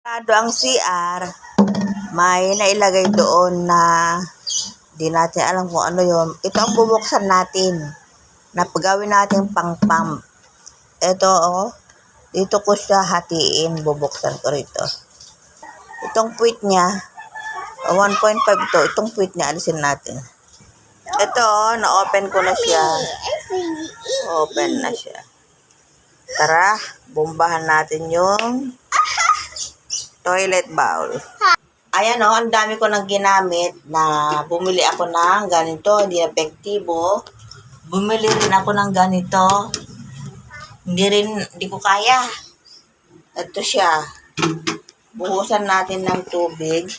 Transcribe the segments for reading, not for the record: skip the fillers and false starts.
Ang CR, may nailagay doon na di natin alam kung ano yon. Ito ang bubuksan natin na pagawin natin pang-pump. Ito, dito ko siya hatiin, bubuksan ko rito. Itong puwit niya, 1.5 ito, itong puwit niya, alisin natin. Ito, na-open ko na siya. Open na siya. Tara, bombahan natin yung toilet bowl. Ayan ang dami ko nang ginamit na bumili ako ng ganito, hindi epektibo. Bumili rin ako ng ganito. Hindi ko kaya. Ito siya. Buhusan natin ng tubig.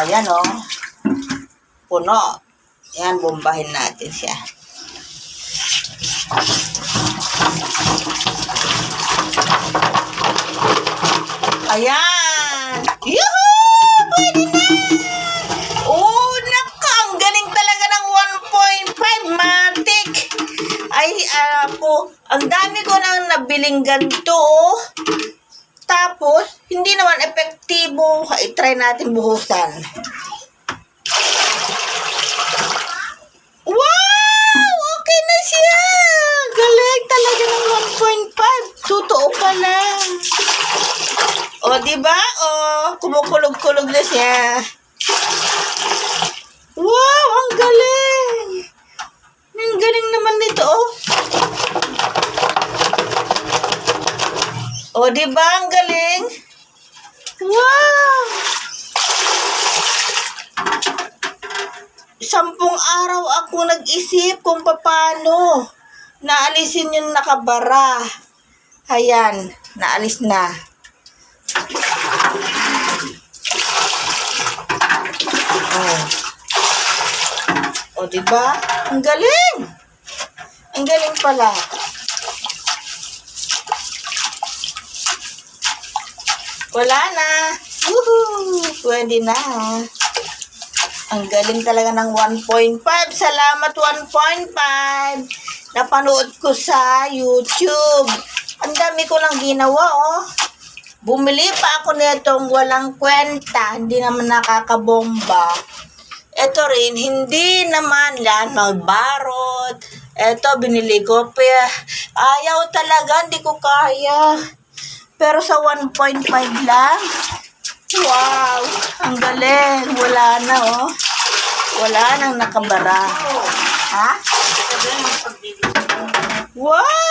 Ayan puno. Ayan, bombahin natin siya. Ayan! Yuhuu! Pwede na! Oh, naka! Ang galing talaga ng 1.5 matic! Ay, ang dami ko nang nabiling ganito, Tapos, hindi naman epektibo. I-try natin buhusan. Wow! Okay na siya! Galing talaga ng 1.5. Totoo pala. O, diba? O, kumukulog-kulog na siya. Wow! Ang galing! Ang galing naman nito, O, diba? Ang galing? Wow! 10 araw ako nag-isip kung paano naalisin yung nakabara. Ayan, naalis na. O, diba? Ang galing! Ang galing pala. Wala na. Woohoo! Pwede na. Ang galing talaga ng 1.5. Salamat 1.5. Napanood ko sa YouTube. Ang dami ko lang ginawa, Bumili pa ako nitong walang kwenta. Hindi naman nakakabomba. Ito rin, hindi naman yan magbarot. Ito, binili ko. Ayaw talaga, hindi ko kaya. Pero sa 1.5 lang, wow, ang galing. Wala na, Wala nang nakabara. Ha? Wow!